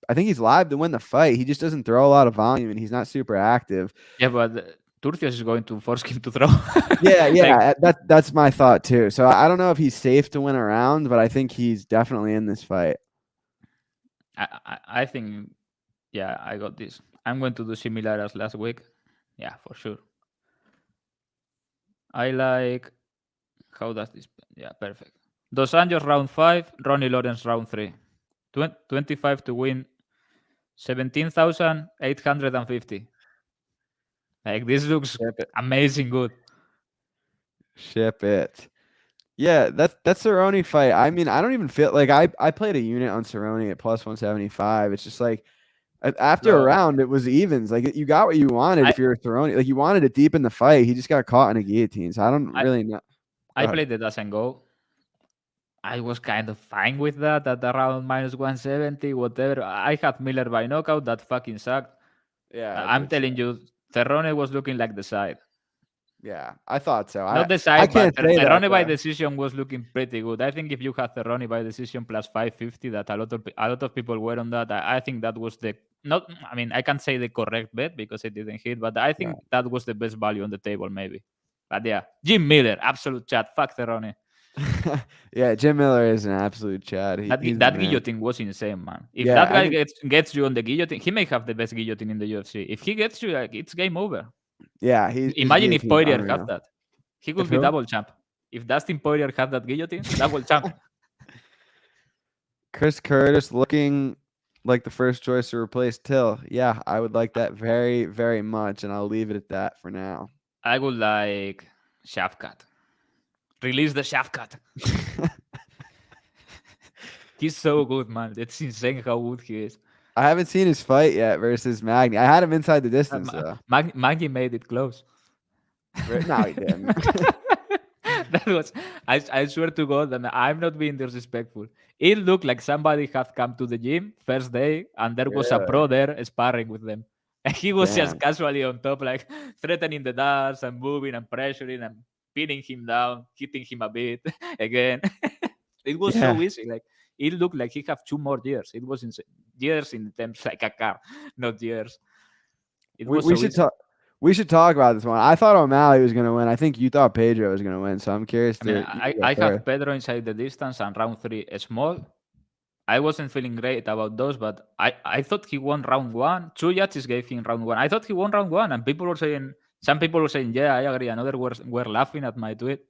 I think he's live to win the fight. He just doesn't throw a lot of volume, and he's not super active. Yeah, but Turcios is going to force him to throw. Yeah. That's my thought too. So I don't know if he's safe to win a round, but I think he's definitely in this fight. I think, yeah, I got this. I'm going to do similar as last week. Yeah, for sure. I like, how does this? Yeah, perfect. Dos Anjos round 5, Ronnie Lawrence round 3. 25 to win, 17,850. Like, this looks Ship it. amazing good. Ship it. Yeah, that's Cerrone fight. I mean, I don't even feel like I played a unit on Cerrone at plus 175. It's just like after a Bro, round, it was evens. Like you got what you wanted I, if you're Cerrone. Like you wanted it deep in the fight. He just got caught in a guillotine. So I don't I, really know. Go I ahead. played the doesn't go. I was kind of fine with that at around minus 170, whatever. I had Miller by knockout. That fucking sucked. Yeah, I'm it's telling you, Cerrone was looking like the side. yeah. I thought so. Not the I side, but can't say that Cerrone by though. decision was looking pretty good. I think if you had Cerrone by decision plus 550, that a lot of people were on that. I think that was the not. I mean, I can't say the correct bet because it didn't hit, but I think that was the best value on the table, maybe. But yeah, Jim Miller, absolute chat. Fuck Cerrone. Yeah, Jim Miller is an absolute Chad. He's the That man. guillotine was insane, man. If Yeah, that I guy mean, gets you on the guillotine, he may have the best guillotine in the UFC. If he gets you, like, it's game over. yeah, his Imagine if guillotine's Poirier have unreal. that. He If could be who? double champ. If Dustin Poirier have that guillotine, double champ. Chris Curtis looking like the first choice to replace Till. Yeah, I would like that very, very much, and I'll leave it at that for now. I would like Shafkat. Release the Shafkat. He's so good, man. It's insane how good he is. I haven't seen his fight yet versus Magny. I had him inside the distance though. Maggie made it close. No, he didn't. That was, I swear to God, and I'm not being disrespectful. It looked like somebody had come to the gym first day and there was a Really? pro there sparring with them. And he was just Damn. casually on top, like threatening the dust and moving and pressuring and pinning him down, hitting him a bit again. It was Yeah. so easy. Like, it looked like he have 2 more years. It was insane. Years in terms like a car, not years. It was We so should easy. talk. We should talk about this one. I thought O'Malley was going to win. I think you thought Pedro was going to win. So I'm curious I mean, to you go I first. have Pedro inside the distance and round 3 small. I wasn't feeling great about those, but I thought he won round 1. 2 judges gave him round 1. I thought he won round 1, and some people were saying, yeah, I agree. And others were laughing at my tweet.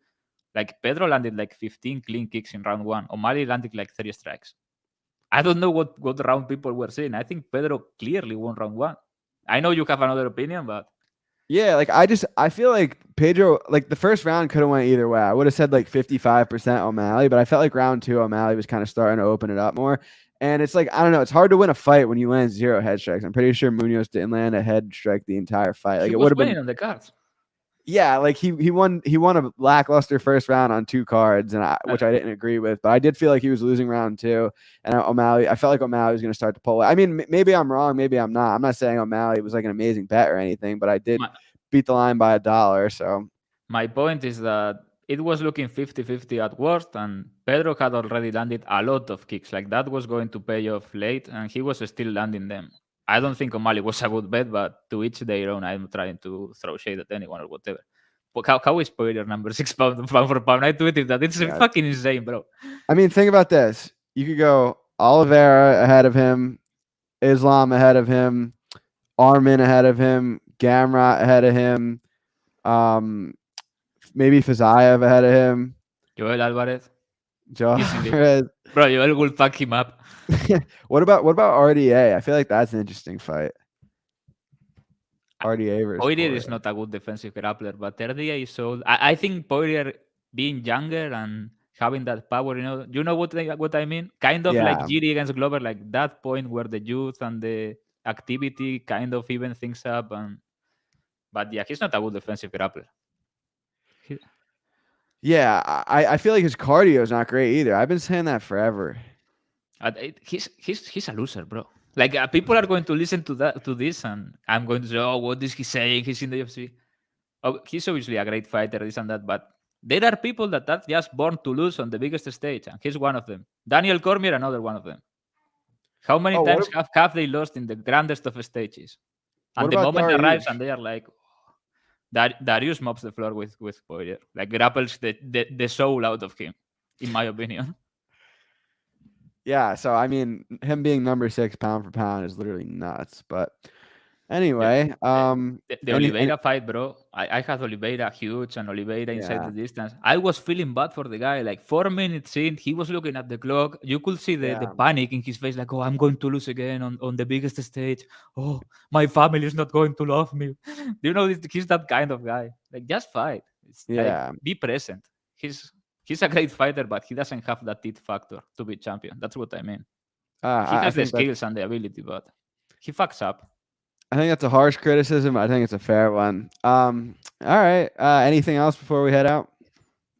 Like, Pedro landed like 15 clean kicks in round 1. O'Malley landed like 3 strikes. I don't know what round people were saying. I think Pedro clearly won round 1. I know you have another opinion, but Yeah, like I feel like Pedro, like the first round could have went either way. I would have said like 55% O'Malley, but I felt like round 2 O'Malley was kind of starting to open it up more. And it's like, I don't know, it's hard to win a fight when you land 0 head strikes. I'm pretty sure Munoz didn't land a head strike the entire fight. Like he it would was have been, winning on the cards. yeah, like he won a lackluster first round on 2 cards, and which I didn't agree with. But I did feel like he was losing round 2, and I felt like O'Malley was going to start to pull it. I mean, maybe I'm wrong, maybe I'm not. I'm not saying O'Malley was like an amazing bet or anything, but I did beat the line by $1. So My point is that it was looking 50-50 at worst, and Pedro had already landed a lot of kicks. Like, that was going to pay off late, and he was still landing them. I don't think O'Malley was a good bet, but to each their own. I'm trying to throw shade at anyone or whatever. But how is Poirier number 6 pound for pound? I tweeted that. It's fucking insane, bro. I mean, think about this. You could go Oliveira ahead of him, Islam ahead of him, Armin ahead of him, Gamrot ahead of him, maybe Fiziev ahead of him. Joel Alvarez. Joel Easily. Alvarez. Bro, Joel will fuck him up. What about RDA? I feel like that's an interesting fight. RDA versus Poirier is not a good defensive grappler, but RDA is so. I think Poirier being younger and having that power, you know what I mean? Kind of like Giri against Glover, like that point where the youth and the activity kind of even things up. But yeah, he's not a good defensive grappler. Yeah, I feel like his cardio is not great either. I've been saying that forever. He's a loser, bro. Like, people are going to listen to this, and I'm going to say, "Oh, what is he saying? He's in the UFC." Oh, he's obviously a great fighter, this and that, but there are people that are just born to lose on the biggest stage, and he's one of them. Daniel Cormier, another one of them. How many times have they lost in the grandest of stages? And the moment arrives, and they are like, Darius mops the floor with Poirier, like grapples the soul out of him, in my opinion. Yeah, so I mean, him being number 6 pound for pound is literally nuts. But The, anyway, the Oliveira fight, bro. I had Oliveira huge and Oliveira inside yeah, the distance. I was feeling bad for the guy. Like 4 minutes in, he was looking at the clock. You could see the yeah, panic in his face, like, oh, I'm going to lose again on the biggest stage. Oh, my family is not going to love me. You know, he's that kind of guy. Like, just fight. It's like, yeah. be present. He's a great fighter, but he doesn't have that it factor to be champion. That's what I mean. He I has the think that skills and the ability, but he fucks up. I think that's a harsh criticism. I think it's a fair one. All right. Anything else before we head out?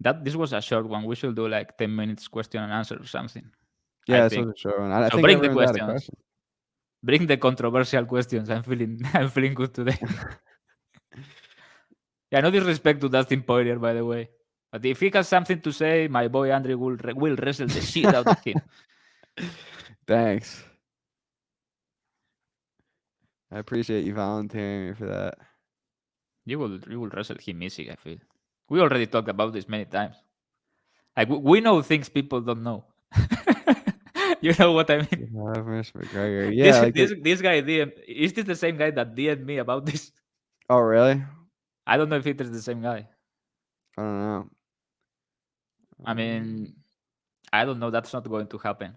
This was a short one. We should do like 10 minutes question and answer or something. I Yeah, this think. was a short one. I So think bring the everyone's out of questions. questions. Bring the controversial questions. I'm feeling I'm feeling good today. Yeah, no disrespect to Dustin Poirier, by the way. But if he has something to say, my boy Andrew will wrestle the shit out of him. Thanks. I appreciate you volunteering me for that. You will wrestle him easy, I feel. We already talked about this many times. Like we know things people don't know. You know what I mean? Versus McGregor. This Yeah, like this guy DM, is this the same guy that DM'd me about this? oh really? I don't know if it is the same guy. I don't know. I mean, I don't know. That's not going to happen.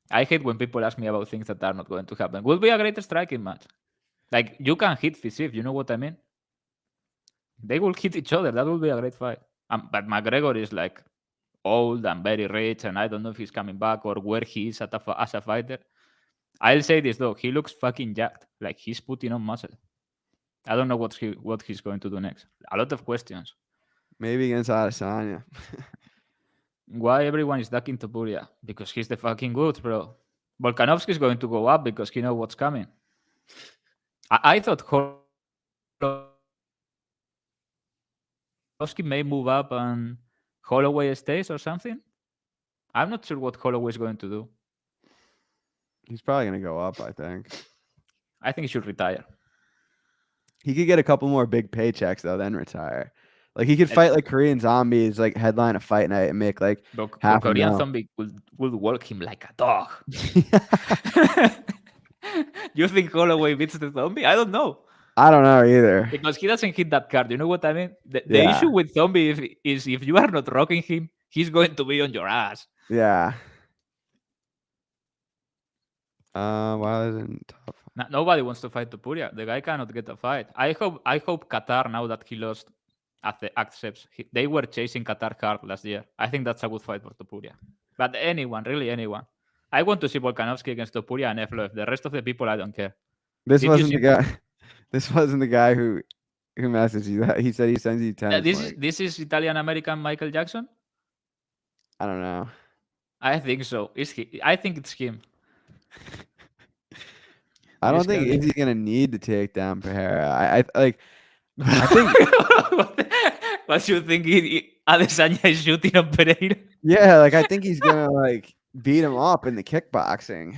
I hate when people ask me about things that are not going to happen. Will be a great striking match. Like you can hit Fiziev, you know what I mean? They will hit each other. That will be a great fight. But McGregor is like old and very rich, and I don't know if he's coming back or where he is as a fighter. I'll say this though, he looks fucking jacked. Like he's putting on muscle. I don't know what he's going to do next. A lot of questions. Maybe against Adesanya. Why everyone is ducking Topuria? Because he's the fucking goods, bro. Volkanovski is going to go up because he knows what's coming. I thought Volkanovski may move up and Holloway stays or something. I'm not sure what Holloway is going to do. He's probably gonna go up, I think. I think he should retire. He could get a couple more big paychecks though, then retire. Like he could fight like Korean zombies, like headline a fight night and make like half a Korean mil. zombie will walk him like a dog. You think Holloway beats the zombie? I don't know. I don't know either. Because he doesn't hit that card. You know what I mean? The Yeah. issue with zombie is if you are not rocking him, he's going to be on your ass. Yeah. Why isn't tough? Nobody wants to fight Topuria. The guy cannot get a fight. I hope Qatar, now that he lost, accepts. They were chasing Qatar hard last year. I think that's a good fight for Topuria. But anyone, really anyone. I want to see Volkanovski against Topuria and Efloev. The rest of the people, I don't care. This wasn't the guy. This wasn't the guy who messaged you that. He said he sends you 10. This is Italian American Michael Jackson? I don't know. I think so. Is he? I think it's him. I don't think Izzy's gonna need to take down Pereira. I think. What you think? Adesanya is shooting on Pereira? Yeah, like I think he's gonna like beat him up in the kickboxing.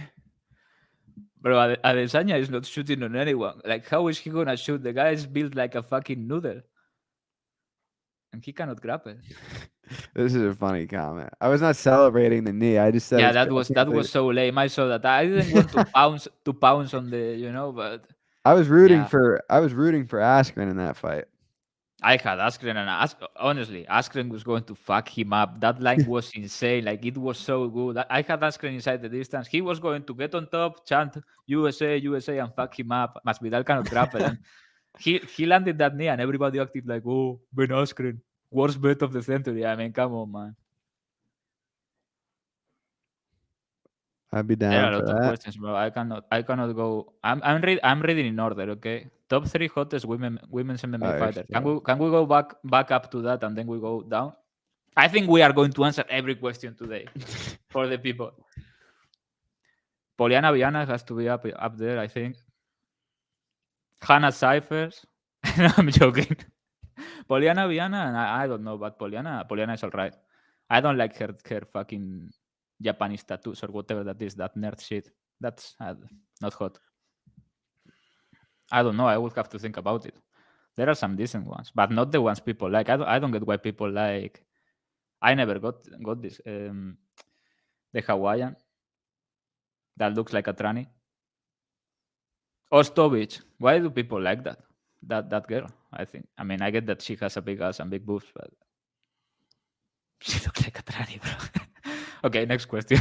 Bro, Adesanya is not shooting on anyone. Like, how is he gonna shoot? The guy is built like a fucking noodle, and he cannot grapple. This is a funny comment. I was not celebrating the knee. I just said, yeah, that was so lame. I saw that. I didn't want to pounce on the, but I was rooting for Askren in that fight. I had Askren, and honestly, Askren was going to fuck him up. That line was insane. Like, it was so good. I had Askren inside the distance. He was going to get on top, chant USA, USA, and fuck him up. Masvidal cannot grapple. And he landed that knee, and everybody acted like, oh, Ben Askren, worst bet of the century. I mean, come on, man. I'd be down. There are a lot of questions, bro. I cannot go. I'm reading in order, okay? Top 3 hottest women's MMA fighters. Can we go back up to that and then we go down? I think we are going to answer every question today for the people. Poliana Viana has to be up there, I think. Hannah Cyphers. No, I'm joking. Poliana Viana, and I don't know, but Poliana is alright. I don't like her fucking Japanese tattoos or whatever that is, that nerd shit. That's not hot. I don't know. I would have to think about it. There are some decent ones, but not the ones people like. I don't get why people like. I never got this. The Hawaiian. that looks like a tranny. Ostovich. Why do people like that? That girl. I think. I mean, I get that she has a big ass and big boobs, but she looks like a tranny, bro. Okay, next question.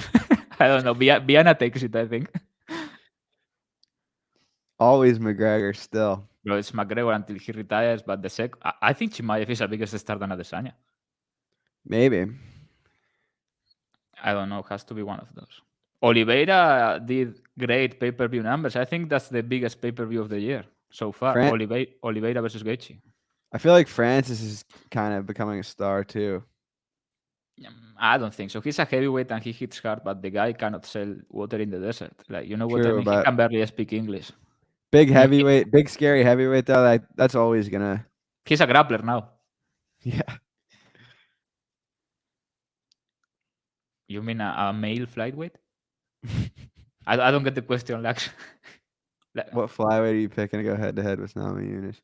I don't know. Biana takes it, I think. Always McGregor still. Bro, it's McGregor until he retires, but I think Chimaev is a bigger star than Adesanya. Maybe. I don't know. Has to be one of those. Oliveira did great pay-per-view numbers. I think that's the biggest pay-per-view of the year so far. Oliveira versus Gaethje. I feel like Francis is kind of becoming a star too. I don't think so. He's a heavyweight and he hits hard, but the guy cannot sell water in the desert. Like, you know what I True, mean? He but can barely speak English. big heavyweight, big scary heavyweight though. That's always gonna. He's a grappler now. Yeah. You mean a male flyweight? I don't get the question, Lax. What flyweight are you picking to go head to head with Nami Yunus?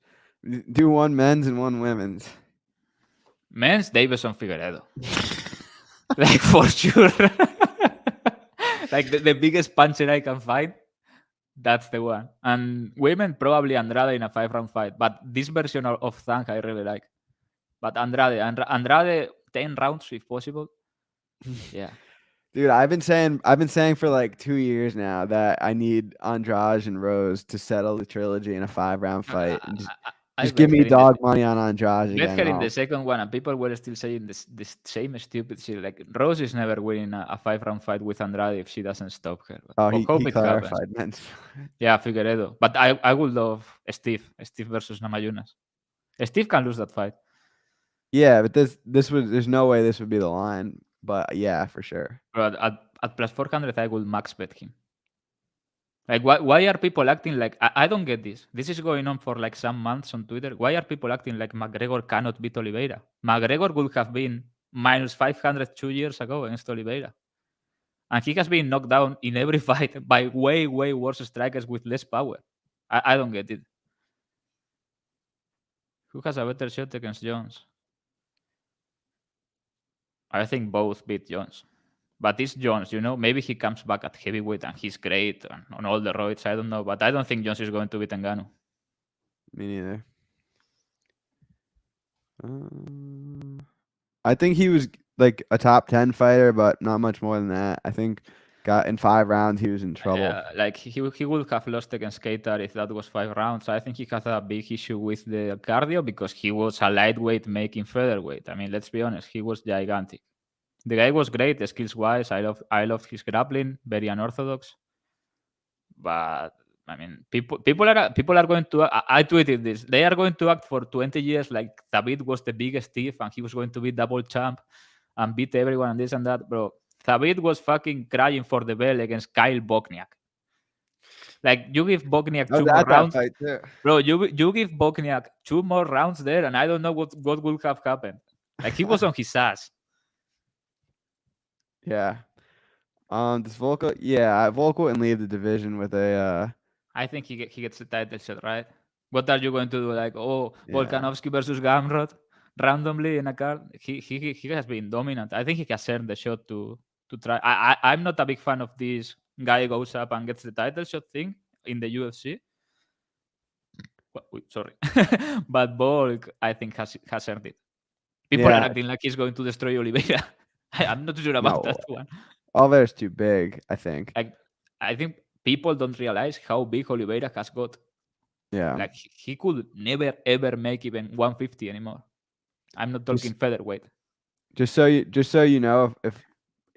Do one men's and one women's. Men's Davison Figueredo. Like, for sure. Like the biggest puncher I can find, that's the one. And women, probably Andrade in a 5-round fight. But this version of Thank I really like. But Andrade 10 rounds if possible. Yeah. Dude, I've been saying for like 2 years now that I need Andrade and Rose to settle the trilogy in a 5-round fight. And just give me dog money on Andrade Bet her again. in the second one, and people were still saying this same stupid shit. Like, Rose is never winning a 5-round fight with Andrade if she doesn't stop her. Oh, But he hope it happens. clarified, man. Yeah, Figueredo. But I would love Steve versus Namajunas. Steve can lose that fight. Yeah, but there's no way this would be the line. But yeah, for sure. But at plus 400, I will max bet him. Like, why are people acting like... I don't get this. This is going on for like some months on Twitter. Why are people acting like McGregor cannot beat Oliveira? McGregor would have been minus 500 2 years ago against Oliveira. And he has been knocked down in every fight by way, way worse strikers with less power. I don't get it. Who has a better shot against Jones? I think both beat Jones. But it's Jones, you know? Maybe he comes back at heavyweight and he's great on all the roids. I don't know. But I don't think Jones is going to beat Ngannou. Me neither. I think he was like a top 10 fighter, but not much more than that. I think got in 5 rounds he was in trouble. Like he would have lost against Keita if that was 5 rounds. I think he had a big issue with the cardio because he was a lightweight making featherweight. I mean, let's be honest, he was gigantic. The guy was great skills wise. I loved his grappling, very unorthodox. But I mean, people are going to. I tweeted this. They are going to act for 20 years like David was the biggest thief and he was going to be double champ and beat everyone and this and that, bro. David was fucking crying for the bell against Kyle Bogniak. Like, you give Bogniak 2 more rounds, bro. You give Bogniak 2 more rounds there, and I don't know what would have happened. Like, he was on his ass. Yeah. Does Volko? Yeah, Volko wouldn't leave the division with a. I think he gets the title shot, right? What are you going to do? Like, Volkanovski versus Gamrot randomly in a card? He has been dominant. I think he has earned the shot to try. I'm not a big fan of this guy goes up and gets the title shot thing in the UFC. Sorry, but Volk I think has earned it. People are acting like he's going to destroy Oliveira. I'm not sure about that one. Oliveira's too big, I think. I think people don't realize how big Oliveira has got. Yeah. Like, he could never, ever make even 150 anymore. I'm not talking featherweight. Just so you know, if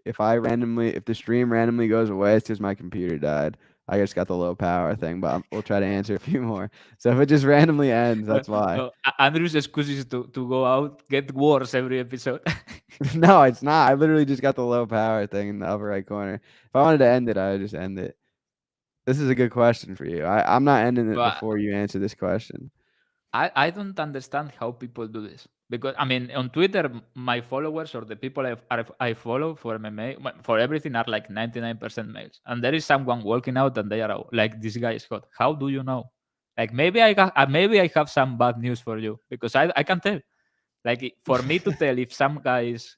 the stream randomly goes away, it's because my computer died. I just got the low power thing, but we'll try to answer a few more. So if it just randomly ends, that's why. No, Andrew's excuse is to go out, get worse every episode. No, it's not. I literally just got the low power thing in the upper right corner. If I wanted to end it, I would just end it. This is a good question for you. I'm not ending it before you answer this question. I don't understand how people do this. Because, I mean, on Twitter, my followers or the people I follow for MMA, for everything, are like 99% males. And there is someone walking out and they are like, this guy is hot. How do you know? Like, maybe I have some bad news for you because I can tell. Like, for me to tell if some guy is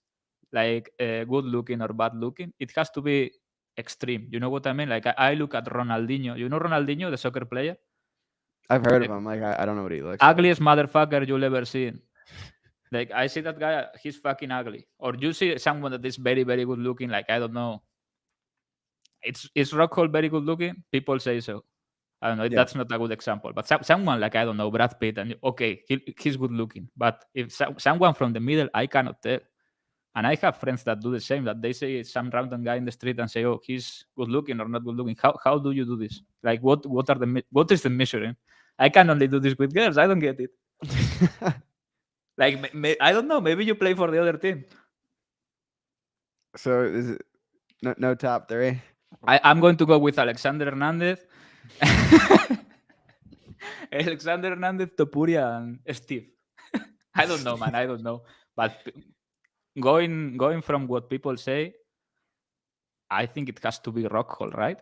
like good looking or bad looking, it has to be extreme. You know what I mean? Like I look at Ronaldinho. You know Ronaldinho, the soccer player? I've heard of The him. Like I don't know what he looks like. ugliest motherfucker you'll ever see. Like I see that guy, he's fucking ugly. Or you see someone that is very, very good looking, like I don't know. Is Rockhold very good looking? People say so. I don't know. Yeah. That's not a good example, but someone like I don't know Brad Pitt, and okay, he's good looking. But if someone from the middle, I cannot tell. And I have friends that do the same. That they say some random guy in the street and say, "Oh, he's good looking or not good looking." How do you do this? Like what what is the measuring? I can only do this with girls. I don't get it. Like I don't know. Maybe you play for the other team. So is it no top 3? I'm going to go with Alexander Hernandez. Alexander Hernandez, Topuria, and Steve. I don't know, man. I don't know. But going from what people say, I think it has to be Rockhold, right?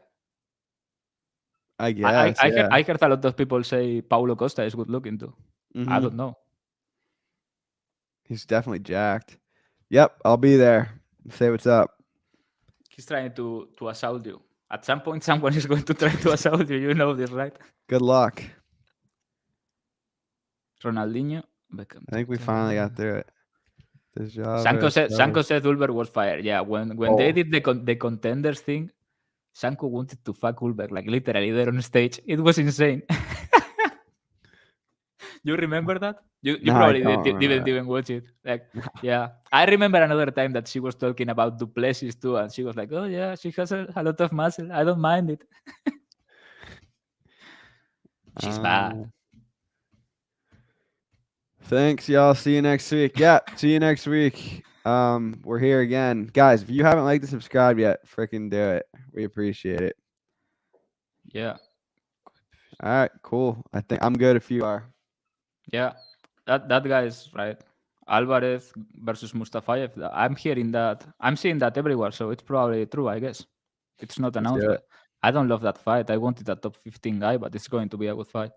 I guess. Yeah. I heard a lot of people say Paulo Costa is good looking too. I don't know. He's definitely jacked. Yep, I'll be there. Say what's up. He's trying to assault you. At some point, someone is going to try to assault you. You know this, right? Good luck. Ronaldinho. I think we finally got through it. Sanko said Ulberg was fired. Yeah, when they did the contenders thing, Sanko wanted to fuck Ulberg, like literally there on stage. It was insane. You remember that? You No, probably I don't didn't even watch it. Like, yeah. I remember another time that she was talking about Duplessis too, and she was like, "Oh yeah, she has a lot of muscle. I don't mind it." She's bad. Thanks, y'all. See you next week. Yeah, see you next week. We're here again. Guys, if you haven't liked and subscribed yet, freaking do it. We appreciate it. Yeah. All right, cool. I think I'm good if you are. Yeah. That guy is right. Alvarez versus Mustafayev. I'm hearing that. I'm seeing that everywhere, so it's probably true, I guess. It's not announced. But I don't love that fight. I wanted a top 15 guy, but it's going to be a good fight.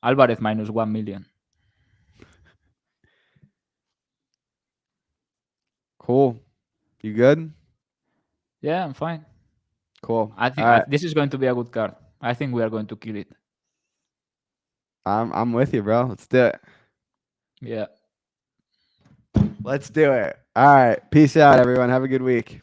Alvarez minus 1 million. Cool. You good? Yeah, I'm fine. Cool. I think this is going to be a good card. I think we are going to kill it. I'm with you, bro. Let's do it. Yeah. Let's do it. All right. Peace out, everyone. Have a good week.